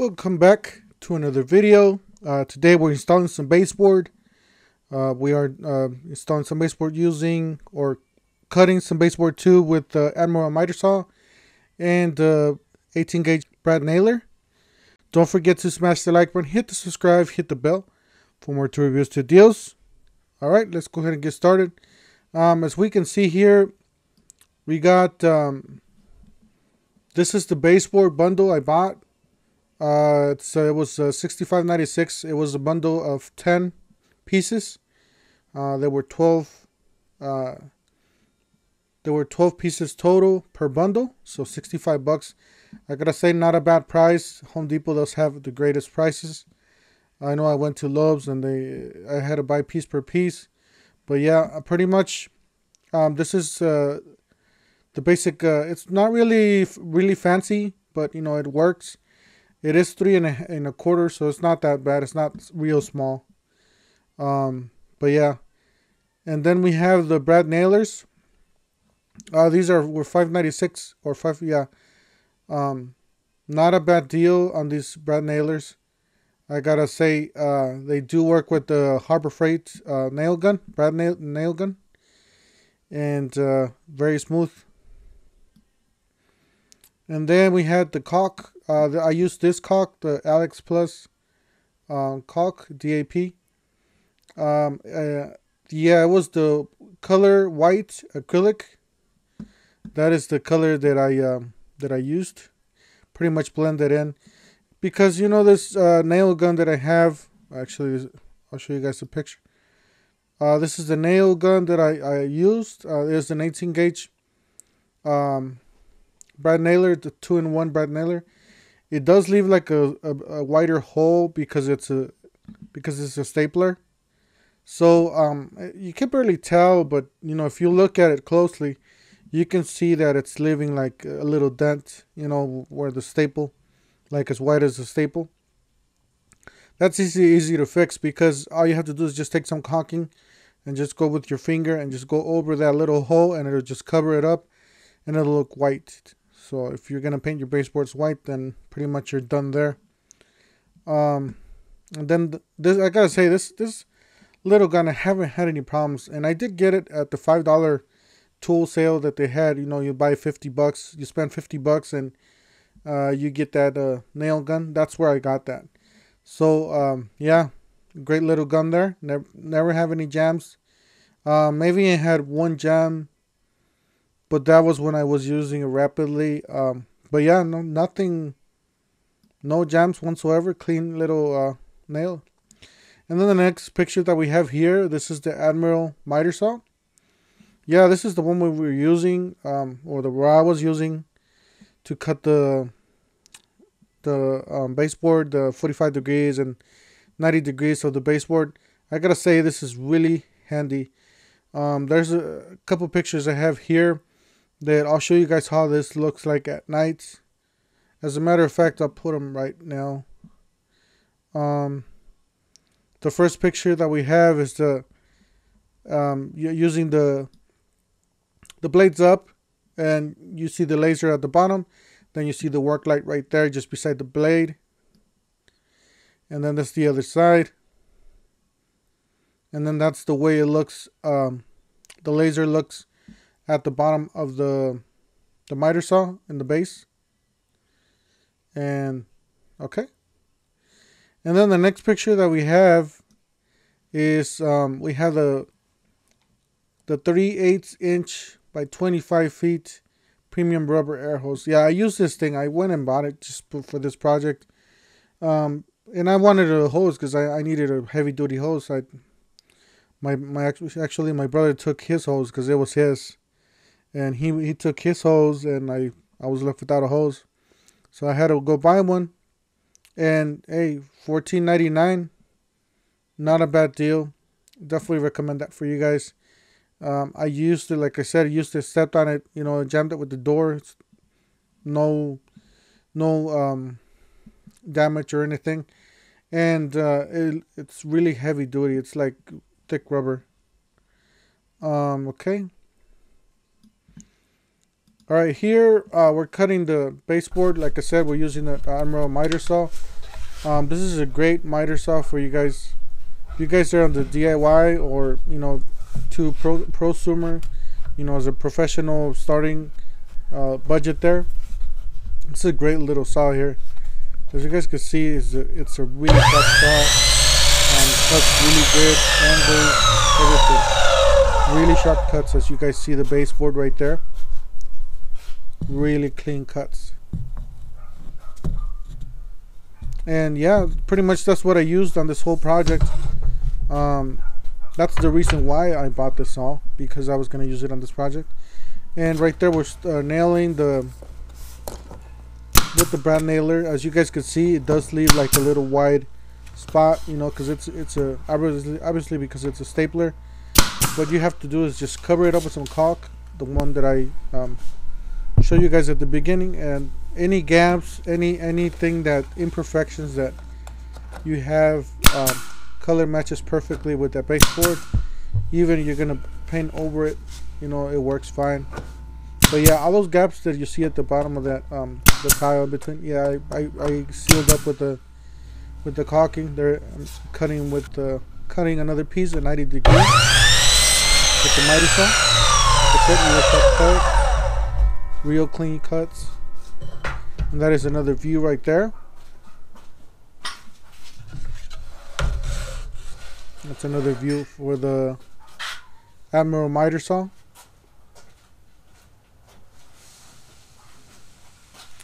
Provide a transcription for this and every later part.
Welcome back to another video. Today we're installing some baseboard. We are installing some baseboard using or cutting some baseboard too with the Admiral miter saw and 18 gauge brad nailer. Don't forget to smash the like button, hit the subscribe, hit the bell for more reviews to deals. Alright, let's go ahead and get started. As we can see here, we got this is the baseboard bundle I bought. It was $65.96. It was a bundle of 10 pieces. There were 12 pieces total per bundle, so 65 bucks. I gotta say, not a bad price. Home Depot does have the greatest prices. I know I went to Lowe's and I had to buy piece per piece, but yeah, pretty much this is the basic. It's not really fancy, but you know, it works. It is 3 and a quarter, so it's not that bad. It's not real small. But yeah. And then we have the brad nailers. These were $5.96 or $5, yeah. Not a bad deal on these brad nailers. I gotta say, they do work with the Harbor Freight nail gun, brad nail gun, and very smooth. And then we had the caulk. I used this caulk, the Alex Plus caulk, DAP. Yeah, it was the color white acrylic. That is the color that I used. Pretty much blended in, because you know this nail gun that I have. Actually, I'll show you guys a picture. This is the nail gun that I used. It's an 18 gauge brad nailer, the 2-in-1 brad nailer. It does leave like a wider hole because it's a stapler. So you can barely tell, but you know, if you look at it closely, you can see that it's leaving like a little dent, you know, where the staple, like as wide as the staple. That's easy to fix, because all you have to do is just take some caulking and just go with your finger and just go over that little hole, and it'll just cover it up and it'll look white. So if you're gonna paint your baseboards white, then pretty much you're done there. And then this, I gotta say, this little gun, I haven't had any problems, and I did get it at the $5 tool sale that they had. You know, you buy 50 bucks, you spend 50 bucks, and you get that nail gun. That's where I got that. So yeah, great little gun there. Never have any jams. Maybe I had one jam, but that was when I was using it rapidly. But yeah, no jams whatsoever. Clean little nail. And then the next picture that we have here, this is the Admiral miter saw. Yeah, this is the one we were using, or the one I was using to cut the baseboard, the 45 degrees and 90 degrees of the baseboard. I gotta say, this is really handy. There's a couple pictures I have here that I'll show you guys how this looks like at night. As a matter of fact, I'll put them right now. The first picture that we have is using the blades up, and you see the laser at the bottom. Then you see the work light right there just beside the blade. And then that's the other side. And then that's the way it looks. The laser looks at the bottom of the miter saw in the base. And okay. And then the next picture that we have is we have the 3/8 inch by 25 feet premium rubber air hose. Yeah, I used this thing. I went and bought it just for this project. And I wanted a hose because I needed a heavy duty hose. Actually my brother took his hose because it was his, and he took his hose, and I was left without a hose, so I had to go buy one. And hey, $14.99, not a bad deal. Definitely recommend that for you guys. I used it, like I said, stepped on it, you know, jammed it with the door. It's no damage or anything, and it's really heavy duty. It's like thick rubber. Okay. All right, here we're cutting the baseboard. Like I said, we're using the Admiral miter saw. This is a great miter saw for you guys. If you guys are on the DIY, or to prosumer, as a professional starting budget there. It's a great little saw here. As you guys can see, it's a really sharp saw. Cuts really good, angles, everything. Really sharp cuts, as you guys see the baseboard right there. Really clean cuts. And yeah, pretty much that's what I used on this whole project. That's the reason why I bought this saw, because I was going to use it on this project. And right there we're nailing with the brad nailer. As you guys can see, it does leave like a little wide spot, because it's a obviously because it's a stapler. What you have to do is just cover it up with some caulk, the one that I show you guys at the beginning, and any gaps, anything that imperfections that you have, color matches perfectly with that baseboard. Even you're gonna paint over it, it works fine. But yeah, all those gaps that you see at the bottom of that the tile in between, yeah, I sealed up with the caulking there. I'm cutting another piece at 90 degrees with the mighty saw. Real clean cuts. And that is another view right there. That's another view for the Admiral miter saw.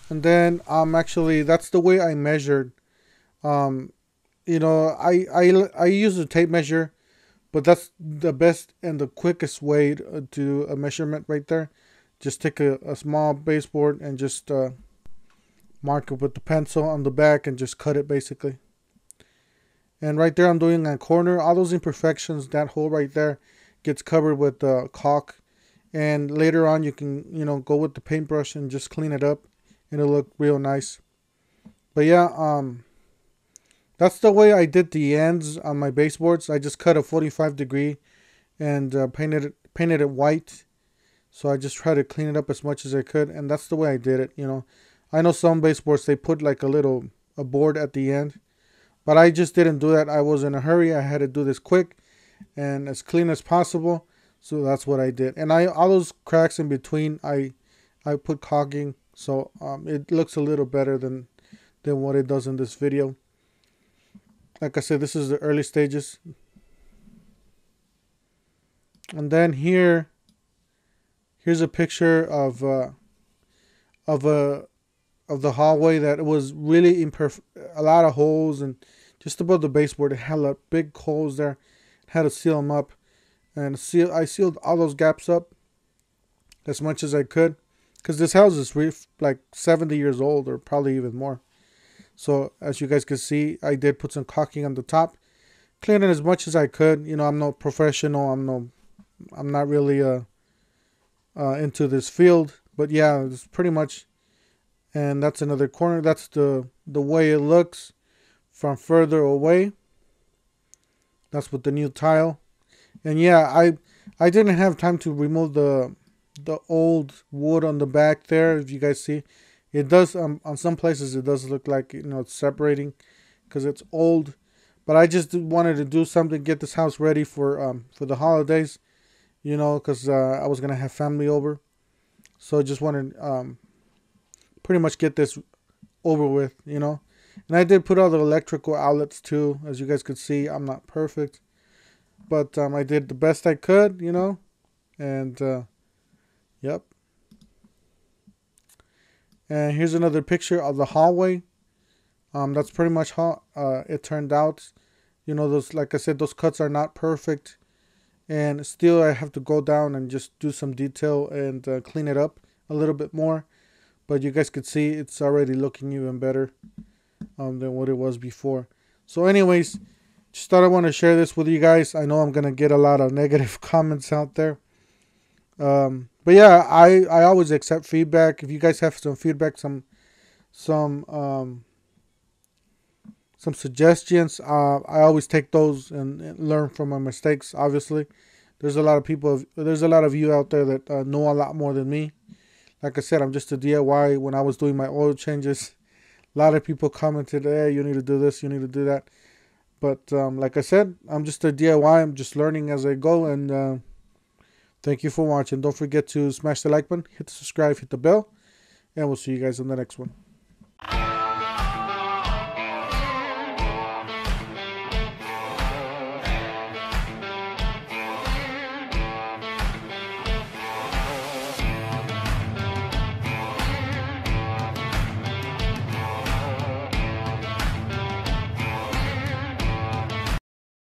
And then actually that's the way I measured. I use a tape measure, but that's the best and the quickest way to do a measurement right there. Just take a small baseboard and just mark it with the pencil on the back and just cut it basically. And right there I'm doing a corner. All those imperfections, that hole right there gets covered with caulk. And later on you can, go with the paintbrush and just clean it up. And it'll look real nice. But yeah, that's the way I did the ends on my baseboards. I just cut a 45 degree and painted it white. So I just tried to clean it up as much as I could, and that's the way I did it. I know some baseboards, they put like a board at the end, but I just didn't do that. I was in a hurry. I had to do this quick and as clean as possible. So that's what I did. And all those cracks in between, I put caulking. So it looks a little better than what it does in this video. Like I said, this is the early stages. And then here's a picture of the hallway that was really imperfect. A lot of holes, and just above the baseboard it had a big holes there. Had to seal them up, and I sealed all those gaps up as much as I could. Because this house is like 70 years old, or probably even more. So as you guys can see, I did put some caulking on the top, clean it as much as I could. I'm no professional. I'm not really into this field, but yeah, it's pretty much. And that's another corner. That's the way it looks from further away. That's with the new tile. And yeah, I didn't have time to remove the old wood on the back there. If you guys see, it does on some places it does look like it's separating because it's old. But I just wanted to do something, get this house ready for the holidays, because I was gonna have family over. So I just wanted pretty much get this over with, And I did put all the electrical outlets too. As you guys could see, I'm not perfect, but I did the best I could, and yep. And here's another picture of the hallway. That's pretty much how it turned out. Those, like I said, those cuts are not perfect, and still I have to go down and just do some detail and clean it up a little bit more. But you guys could see it's already looking even better than what it was before. So anyways, just thought I want to share this with you guys. I know I'm gonna get a lot of negative comments out there. But yeah, I always accept feedback. If you guys have some feedback, some suggestions, I always take those and learn from my mistakes. Obviously, there's a lot of you out there that know a lot more than me. Like I said, I'm just a DIY. When I was doing my oil changes, A lot of people commented, hey, you need to do this, you need to do that. But like I said, I'm just a DIY. I'm just learning as I go. And thank you for watching. Don't forget to smash the like button, hit the subscribe, hit the bell. And we'll see you guys in the next one.